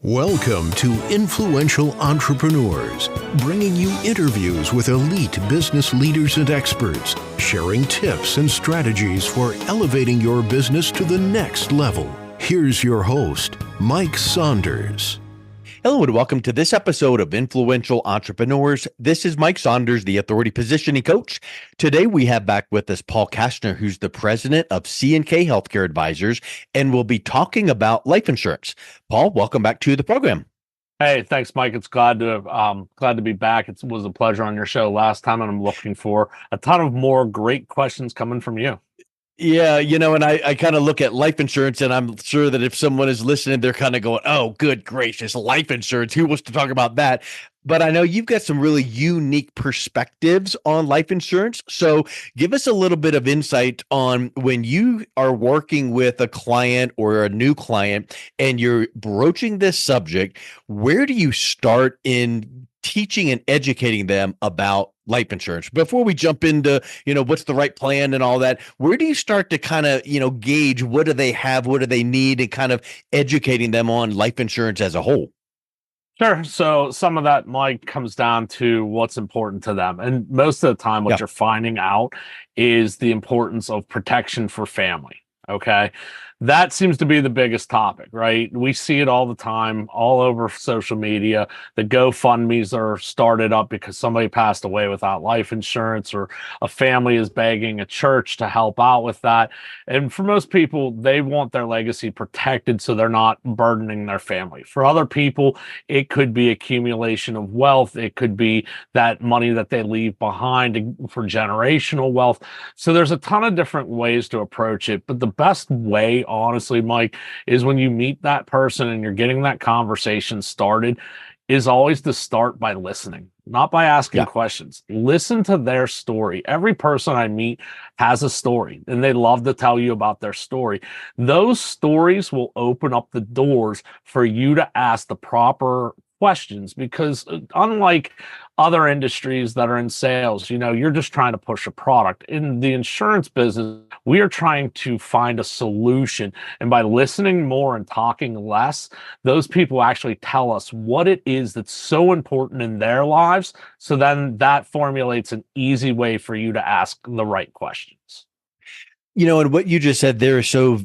Welcome to Influential Entrepreneurs, bringing you interviews with elite business leaders and experts, sharing tips and strategies for elevating your business to the next level. Here's your host, Mike Saunders. Hello and welcome to this episode of Influential Entrepreneurs. This is Mike Saunders, the Authority Positioning Coach. Today we have back with us Paul Castner, who's the president of C&K Healthcare Advisors, and we'll be talking about life insurance. Paul, welcome back to the program. Hey, thanks, Mike. It's glad to be back. It was a pleasure on your show last time, and I'm looking for a ton of more great questions coming from you. Yeah, and I kind of look at life insurance, and I'm sure that if someone is listening, they're kind of going, oh, good gracious, life insurance. Who wants to talk about that? But I know you've got some really unique perspectives on life insurance. So give us a little bit of insight on when you are working with a client or a new client and you're broaching this subject, where do you start in teaching and educating them about life insurance? Before we jump into, what's the right plan and all that, where do you start to kind of, gauge what do they have, what do they need, and kind of educating them on life insurance as a whole? Sure. So some of that, Mike, comes down to what's important to them. And most of the time, what you're finding out is the importance of protection for family. Okay. That seems to be the biggest topic, right? We see it all the time, all over social media. The GoFundMes are started up because somebody passed away without life insurance, or a family is begging a church to help out with that. And for most people, they want their legacy protected so they're not burdening their family. For other people, it could be accumulation of wealth. It could be that money that they leave behind for generational wealth. So there's a ton of different ways to approach it. But the best way, honestly, Mike, is when you meet that person and you're getting that conversation started, is always to start by listening, not by asking questions. Listen to their story. Every person I meet has a story, and they love to tell you about their story. Those stories will open up the doors for you to ask the proper questions, because unlike other industries that are in sales, you're just trying to push a product. In the insurance business, we are trying to find a solution. And by listening more and talking less, those people actually tell us what it is that's so important in their lives. So then that formulates an easy way for you to ask the right questions. And what you just said there is so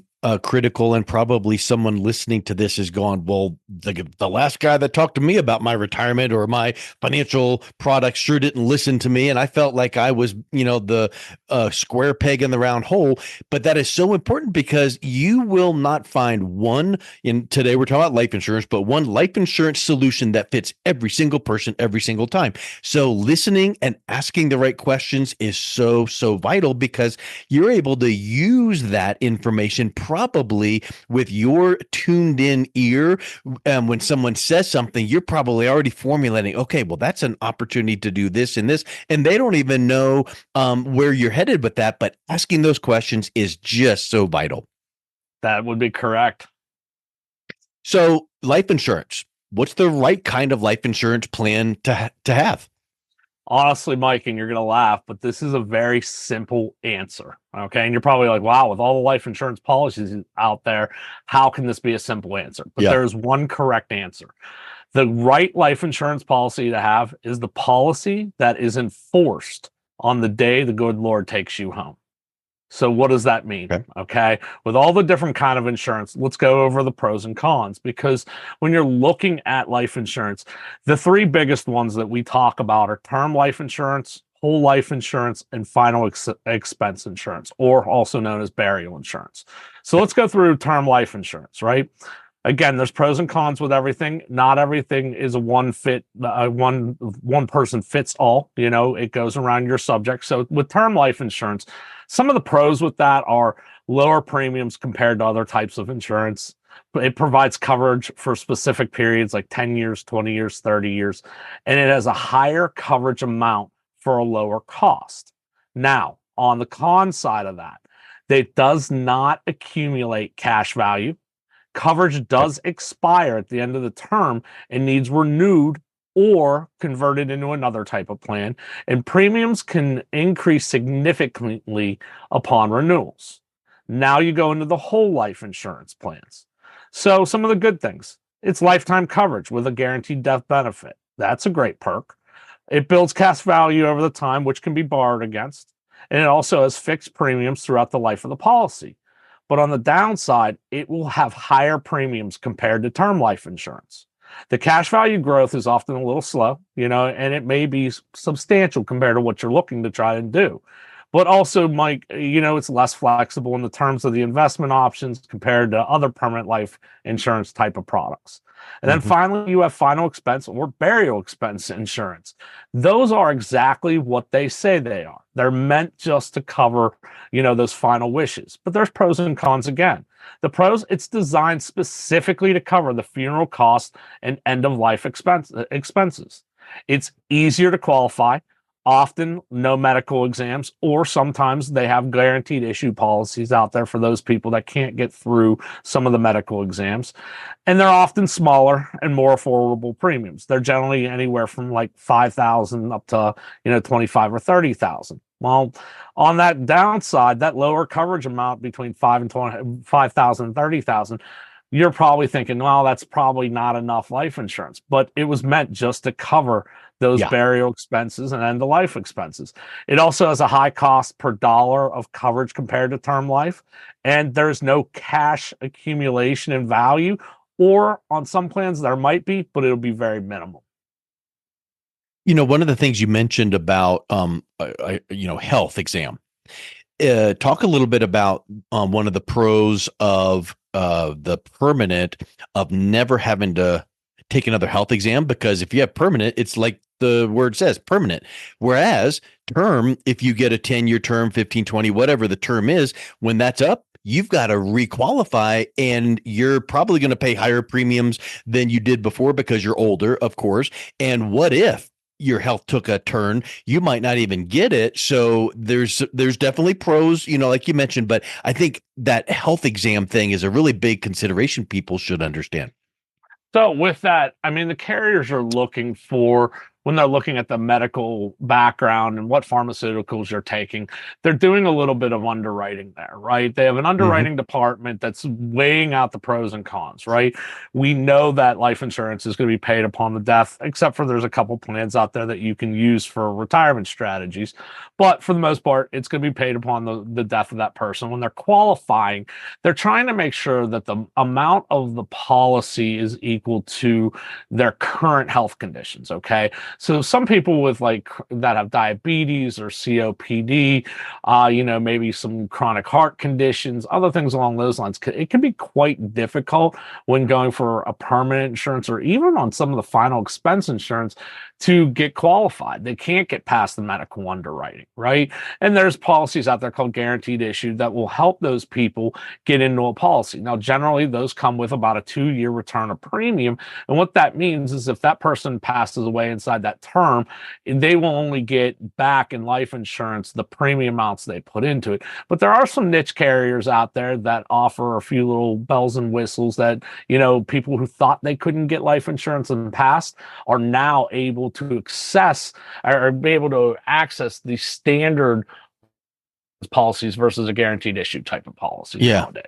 critical, and probably someone listening to this is going, well, the last guy that talked to me about my retirement or my financial products sure didn't listen to me, and I felt like I was, the square peg in the round hole. But that is so important, because you will not find one, today we're talking about life insurance, but one life insurance solution that fits every single person every single time. So listening and asking the right questions is so vital, because you're able to use that information probably with your tuned in ear. When someone says something, you're probably already formulating, okay, well, that's an opportunity to do this and this, and they don't even know where you're headed with that. But asking those questions is just so vital. That would be correct. So life insurance, what's the right kind of life insurance plan to have? Honestly, Mike, and you're going to laugh, but this is a very simple answer. Okay. And you're probably like, wow, with all the life insurance policies out there, how can this be a simple answer? But there's one correct answer. The right life insurance policy to have is the policy that is enforced on the day the good Lord takes you home. So what does that mean? Okay. With all the different kind of insurance, let's go over the pros and cons, because when you're looking at life insurance, the three biggest ones that we talk about are term life insurance, whole life insurance, and final expense insurance, or also known as burial insurance. So let's go through term life insurance, right? Again, there's pros and cons with everything. Not everything is a one person fits all. It goes around your subject. So with term life insurance, some of the pros with that are lower premiums compared to other types of insurance. It provides coverage for specific periods like 10 years, 20 years, 30 years, and it has a higher coverage amount for a lower cost. Now, on the con side of that, it does not accumulate cash value. Coverage does expire at the end of the term and needs renewed or converted into another type of plan, and premiums can increase significantly upon renewals. Now you go into the whole life insurance plans. So some of the good things, It's lifetime coverage with a guaranteed death benefit. That's a great perk. It builds cash value over the time, which can be borrowed against. And it also has fixed premiums throughout the life of the policy. But on the downside, it will have higher premiums compared to term life insurance. The cash value growth is often a little slow, and it may be substantial compared to what you're looking to try and do. But also, Mike, it's less flexible in the terms of the investment options compared to other permanent life insurance type of products. And then finally, you have final expense or burial expense insurance. Those are exactly what they say they are. They're meant just to cover, those final wishes. But there's pros and cons again. The pros, it's designed specifically to cover the funeral costs and end of life expenses. It's easier to qualify. Often no medical exams, or sometimes they have guaranteed issue policies out there for those people that can't get through some of the medical exams. And they're often smaller and more affordable premiums. They're generally anywhere from like 5,000 up to, 25 or 30,000. Well, on that downside, that lower coverage amount between 5,000 and 30,000, you're probably thinking, well, that's probably not enough life insurance, but it was meant just to cover those burial expenses and end of life expenses. It also has a high cost per dollar of coverage compared to term life, and there's no cash accumulation in value, or on some plans there might be, but it'll be very minimal. One of the things you mentioned about health exam. Talk a little bit about one of the pros of the permanent, of never having to take another health exam, because if you have permanent, it's like the word says, permanent. Whereas term, if you get a 10-year term, 15, 20, whatever the term is, when that's up, you've got to requalify, and you're probably going to pay higher premiums than you did before because you're older, of course. And what if your health took a turn? You might not even get it. So there's definitely pros, like you mentioned, but I think that health exam thing is a really big consideration people should understand. So with that, I mean, the carriers are looking for, when they're looking at the medical background and what pharmaceuticals you're taking, they're doing a little bit of underwriting there, right? They have an underwriting department that's weighing out the pros and cons, right? We know that life insurance is going to be paid upon the death, except for there's a couple plans out there that you can use for retirement strategies. But for the most part, it's going to be paid upon the death of that person. When they're qualifying, they're trying to make sure that the amount of the policy is equal to their current health conditions, okay? So some people with that have diabetes or COPD, maybe some chronic heart conditions, other things along those lines, it can be quite difficult when going for a permanent insurance or even on some of the final expense insurance to get qualified. They can't get past the medical underwriting, right? And there's policies out there called guaranteed issue that will help those people get into a policy. Now, generally, those come with about a 2-year return of premium. And what that means is if that person passes away inside that term, they will only get back in life insurance the premium amounts they put into it. But there are some niche carriers out there that offer a few little bells and whistles that, people who thought they couldn't get life insurance in the past are now able to access or be able to access the standard policies versus a guaranteed issue type of policy nowadays.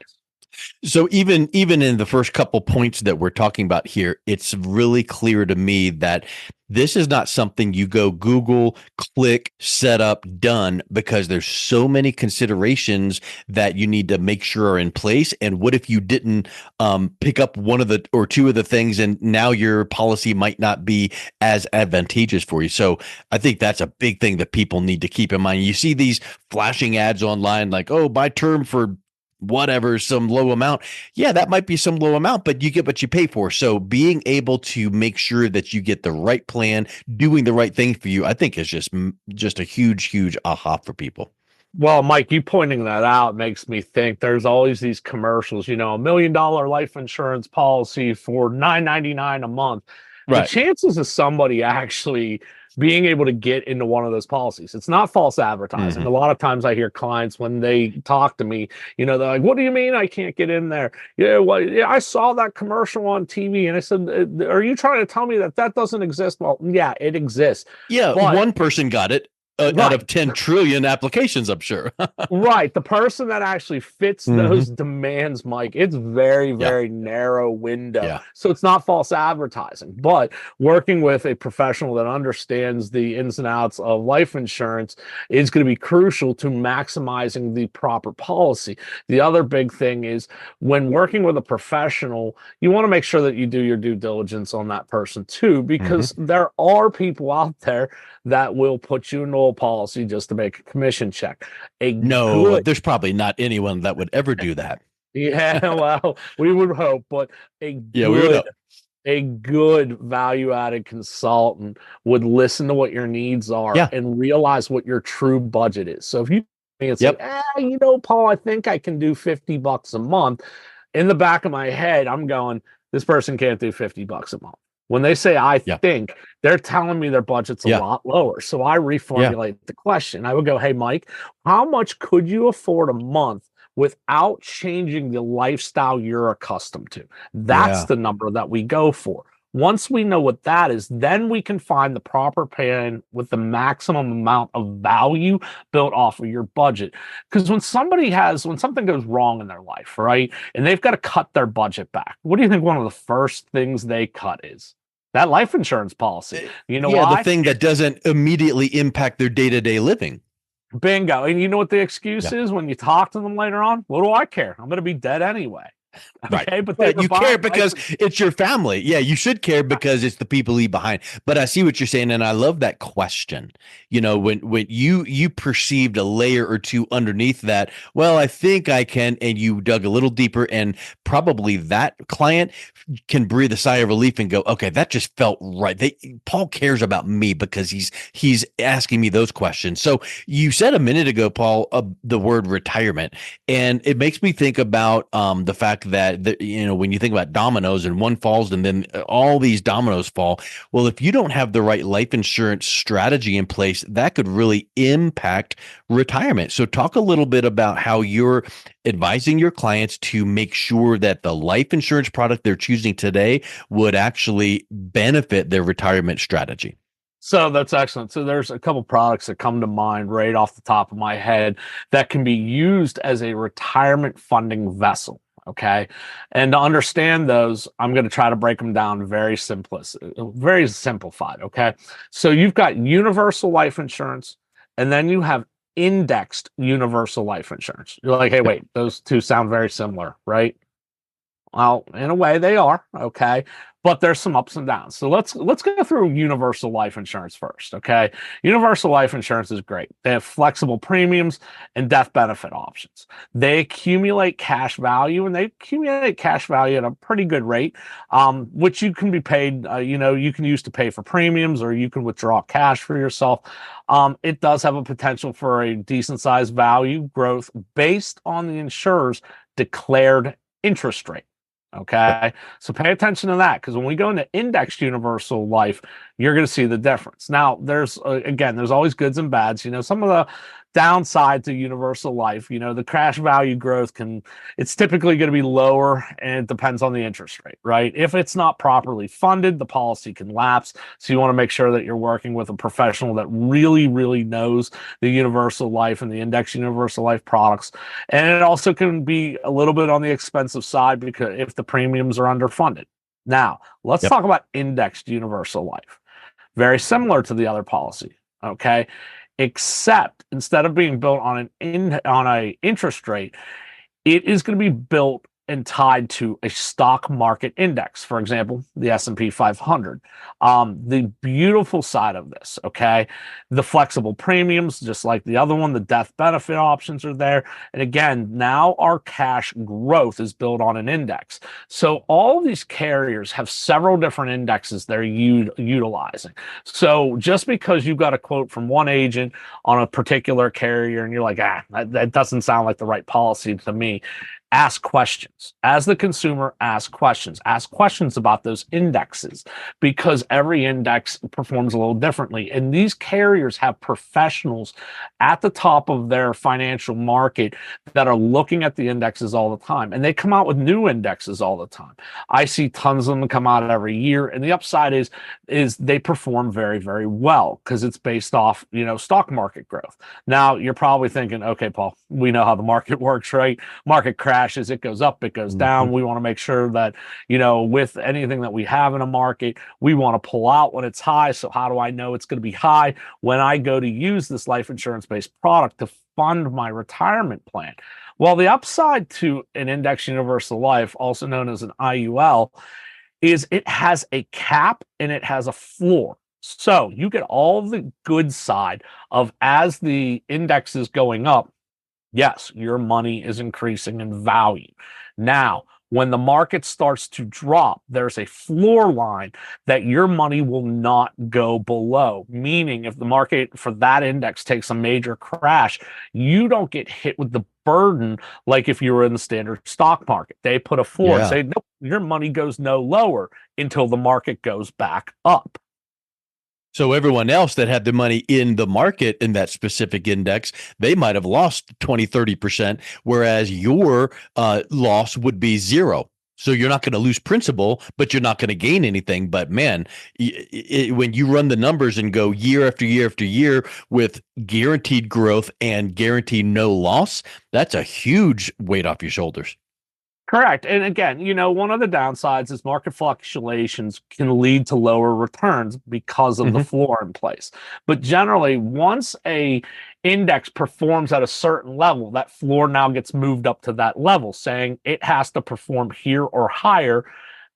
So even in the first couple points that we're talking about here, it's really clear to me that this is not something you go Google, click, set up, done, because there's so many considerations that you need to make sure are in place. And what if you didn't pick up one of the or two of the things, and now your policy might not be as advantageous for you? So I think that's a big thing that people need to keep in mind. You see these flashing ads online like, oh, buy term for whatever, some low amount. Yeah, that might be some low amount, but you get what you pay for. So being able to make sure that you get the right plan, doing the right thing for you, I think is just a huge aha for people. Well, Mike, you pointing that out makes me think there's always these commercials, $1 million life insurance policy for $9.99 a month. Right. The chances of somebody actually being able to get into one of those policies, it's not false advertising. A lot of times I hear clients when they talk to me, they're like, what do you mean I can't get in there? Yeah, well, yeah, I saw that commercial on TV. And I said, are you trying to tell me that doesn't exist? Well, yeah, it exists. Yeah, but one person got it. out of 10 trillion applications, I'm sure. Right. The person that actually fits those demands, Mike, it's very, very narrow window. Yeah. So it's not false advertising, but working with a professional that understands the ins and outs of life insurance is going to be crucial to maximizing the proper policy. The other big thing is when working with a professional, you want to make sure that you do your due diligence on that person too, because there are people out there that will put you into a policy just to make a commission check. There's probably not anyone that would ever do that. Yeah, well, we would hope, but a good value-added consultant would listen to what your needs are and realize what your true budget is. So if you say, Paul, I think I can do $50 a month. In the back of my head, I'm going, this person can't do $50 a month. When they say, I think, they're telling me their budget's a lot lower. So I reformulate the question. I would go, hey, Mike, how much could you afford a month without changing the lifestyle you're accustomed to? That's the number that we go for. Once we know what that is, then we can find the proper plan with the maximum amount of value built off of your budget. Because when something goes wrong in their life, right, and they've got to cut their budget back, what do you think one of the first things they cut is? That life insurance policy. You know why? The thing that doesn't immediately impact their day-to-day living. Bingo. And you know what the excuse is when you talk to them later on? What do I care? I'm going to be dead anyway. Okay, but you care because it's your family. Yeah, you should care because it's the people leave behind. But I see what you're saying, and I love that question. When you perceived a layer or two underneath that, well, I think I can, and you dug a little deeper, and probably that client can breathe a sigh of relief and go, okay, that just felt right. Paul cares about me because he's asking me those questions. So you said a minute ago, Paul, the word retirement, and it makes me think about the fact that when you think about dominoes and one falls and then all these dominoes fall. Well, if you don't have the right life insurance strategy in place, that could really impact retirement. So talk a little bit about how you're advising your clients to make sure that the life insurance product they're choosing today would actually benefit their retirement strategy. So that's excellent. So there's a couple products that come to mind right off the top of my head that can be used as a retirement funding vessel. Okay. And to understand those, I'm going to try to break them down very simplified. Okay. So you've got universal life insurance, and then you have indexed universal life insurance. You're like, hey, wait, those two sound very similar, right? Well, in a way they are. Okay. But there's some ups and downs. So let's go through universal life insurance first, okay? Universal life insurance is great. They have flexible premiums and death benefit options. They accumulate cash value, and they accumulate cash value at a pretty good rate, which you can be paid, you can use to pay for premiums, or you can withdraw cash for yourself. It does have a potential for a decent sized value growth based on the insurer's declared interest rate. Okay, so pay attention to that, because when we go into indexed universal life, you're going to see the difference. Now, there's always goods and bads. Some of the downside to universal life, the cash value growth it's typically going to be lower, and it depends on the interest rate, right? If it's not properly funded, the policy can lapse. So you want to make sure that you're working with a professional that really, really knows the universal life and the indexed universal life products. And it also can be a little bit on the expensive side because if the premiums are underfunded. Now, let's talk about indexed universal life. Very similar to the other policy, okay? Except instead of being built on an interest rate, it is going to be built and tied to a stock market index. For example, the S&P 500. The beautiful side of this, okay, the flexible premiums, just like the other one, the death benefit options are there. And again, now our cash growth is built on an index. So all of these carriers have several different indexes they're utilizing. So just because you've got a quote from one agent on a particular carrier and you're like, that doesn't sound like the right policy to me, ask questions. As the consumer, ask questions. Ask questions about those indexes, because every index performs a little differently. And these carriers have professionals at the top of their financial market that are looking at the indexes all the time. And they come out with new indexes all the time. I see tons of them come out every year. And the upside is they perform very, very well because it's based off, stock market growth. Now you're probably thinking, okay, Paul, we know how the market works, right? Market crashes, it goes up, it goes down. We want to make sure that, with anything that we have in a market, we want to pull out when it's high. So how do I know it's going to be high when I go to use this life insurance based product to fund my retirement plan? Well, the upside to an index universal life, also known as an IUL, is it has a cap and it has a floor. So you get all the good side of, as the index is going up, yes, your money is increasing in value. Now, when the market starts to drop, there's a floor line that your money will not go below. Meaning, if the market for that index takes a major crash, you don't get hit with the burden like if you were in the standard stock market. They put a floor and say, nope, your money goes no lower until the market goes back up. So everyone else that had the money in the market in that specific index, they might have lost 20, 30%, whereas your loss would be zero. So you're not going to lose principal, but you're not going to gain anything. But man, when you run the numbers and go year after year after year with guaranteed growth and guaranteed no loss, that's a huge weight off your shoulders. Correct. And again, one of the downsides is market fluctuations can lead to lower returns because of the floor in place. But generally, once a index performs at a certain level, that floor now gets moved up to that level, saying it has to perform here or higher,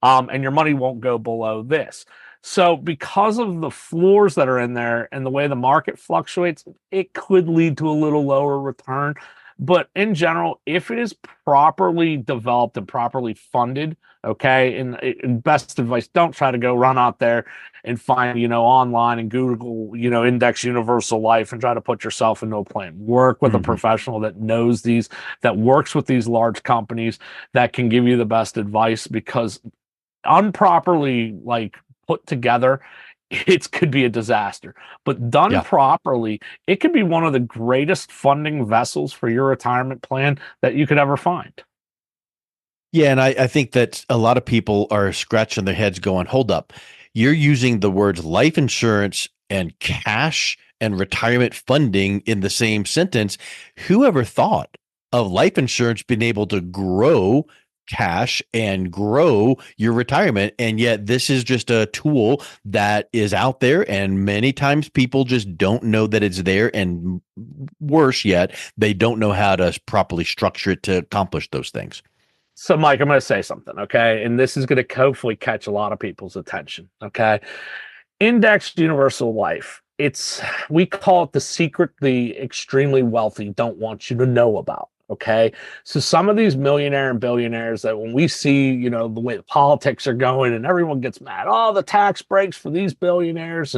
and your money won't go below this. So because of the floors that are in there and the way the market fluctuates, it could lead to a little lower return. But in general, if it is properly developed and properly funded, okay, and best advice, don't try to go run out there and find, online and Google, index universal life and try to put yourself into a plan. Work with a professional that knows these, that works with these large companies that can give you the best advice, because improperly put together, it could be a disaster. But done properly, it could be one of the greatest funding vessels for your retirement plan that you could ever find. Yeah, and I think that a lot of people are scratching their heads going, hold up, you're using the words life insurance and cash and retirement funding in the same sentence. Whoever thought of life insurance being able to grow cash and grow your retirement? And yet this is just a tool that is out there, and many times people just don't know that it's there, and worse yet, they don't know how to properly structure it to accomplish those things. So Mike, I'm going to say something, okay? And this is going to hopefully catch a lot of people's attention, okay? Indexed universal life. We call it the secret the extremely wealthy don't want you to know about. Okay. So some of these millionaire and billionaires that when we see, the way the politics are going and everyone gets mad, oh, the tax breaks for these billionaires.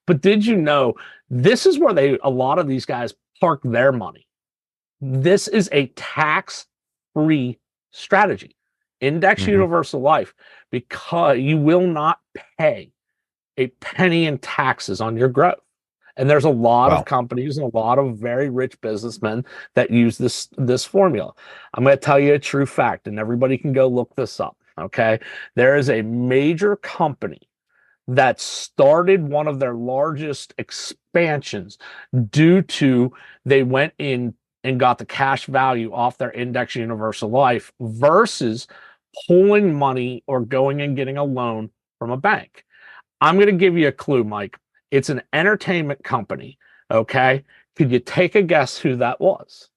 But did you know this is where a lot of these guys park their money? This is a tax-free strategy, index universal life, because you will not pay a penny in taxes on your growth. And there's a lot of companies and a lot of very rich businessmen that use this formula. I'm going to tell you a true fact, and everybody can go look this up, okay? There is a major company that started one of their largest expansions due to they went in and got the cash value off their index universal life versus pulling money or going and getting a loan from a bank. I'm going to give you a clue, Mike. It's an entertainment company, okay? Could you take a guess who that was?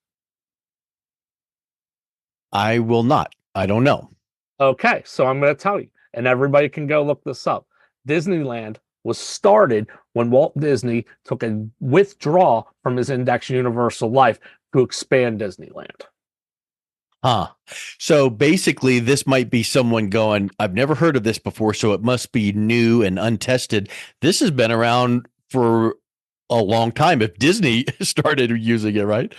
I will not. I don't know. Okay, so I'm going to tell you, and everybody can go look this up. Disneyland was started when Walt Disney took a withdrawal from his index universal life to expand Disneyland. So basically, this might be someone going, I've never heard of this before, so it must be new and untested. This has been around for a long time if Disney started using it, right?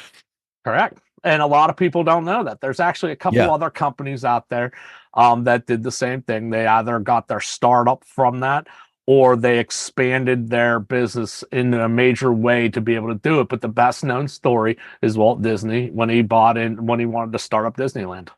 Correct. And a lot of people don't know that. There's actually a couple Yeah. other companies out there that did the same thing. They either got their startup from that, or they expanded their business in a major way to be able to do it. But the best known story is Walt Disney when he wanted to start up Disneyland.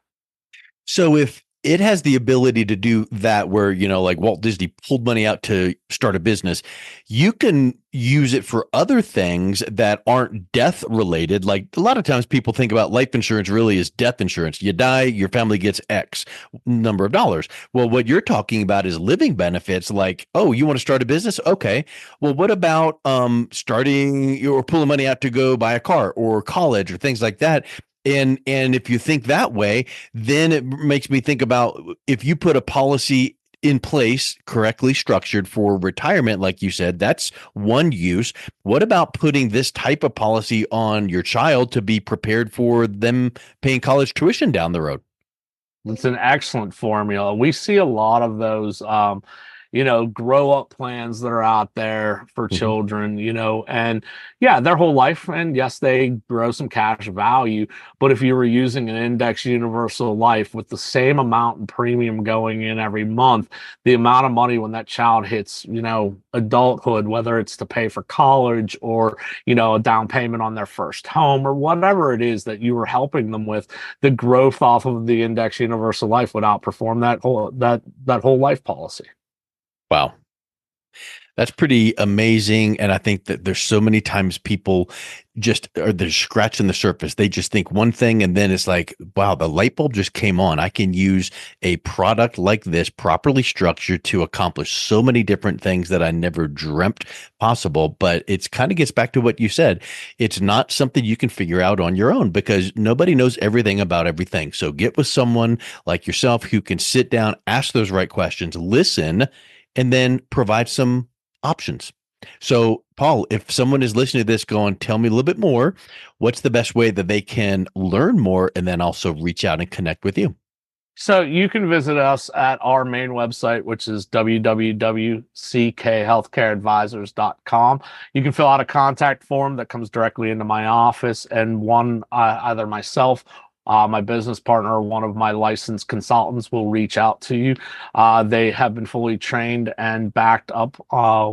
So if it has the ability to do that, where, like Walt Disney pulled money out to start a business, you can use it for other things that aren't death related. Like a lot of times people think about life insurance really as death insurance. You die, your family gets X number of dollars. Well, what you're talking about is living benefits. Like, oh, you want to start a business? Okay. Well, what about starting or pulling money out to go buy a car or college or things like that? And if you think that way, then it makes me think about if you put a policy in place correctly structured for retirement, like you said, that's one use. What about putting this type of policy on your child to be prepared for them paying college tuition down the road? It's an excellent formula. We see a lot of those grow up plans that are out there for children, and yeah, their whole life. And yes, they grow some cash value. But if you were using an index universal life with the same amount in premium going in every month, the amount of money when that child hits, adulthood, whether it's to pay for college or, a down payment on their first home or whatever it is that you were helping them with, the growth off of the index universal life would outperform that whole life policy. Wow. That's pretty amazing. And I think that there's so many times people they're scratching the surface. They just think one thing and then it's like, wow, the light bulb just came on. I can use a product like this properly structured to accomplish so many different things that I never dreamt possible. But it's kind of gets back to what you said. It's not something you can figure out on your own because nobody knows everything about everything. So get with someone like yourself who can sit down, ask those right questions, listen, and then provide some options. So, Paul, if someone is listening to this going, tell me a little bit more, what's the best way that they can learn more and then also reach out and connect with you? So you can visit us at our main website, which is www.ckhealthcareadvisors.com. You can fill out a contact form that comes directly into my office, and either myself, my business partner, or one of my licensed consultants will reach out to you. They have been fully trained and backed up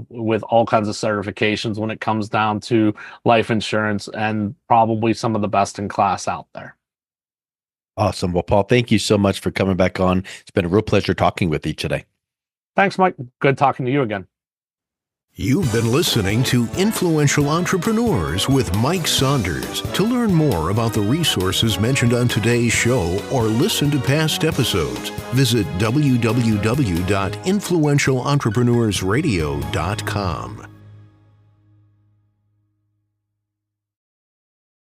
with all kinds of certifications when it comes down to life insurance, and probably some of the best in class out there. Awesome. Well, Paul, thank you so much for coming back on. It's been a real pleasure talking with you today. Thanks, Mike. Good talking to you again. You've been listening to Influential Entrepreneurs with Mike Saunders. To learn more about the resources mentioned on today's show or listen to past episodes, visit www.influentialentrepreneursradio.com.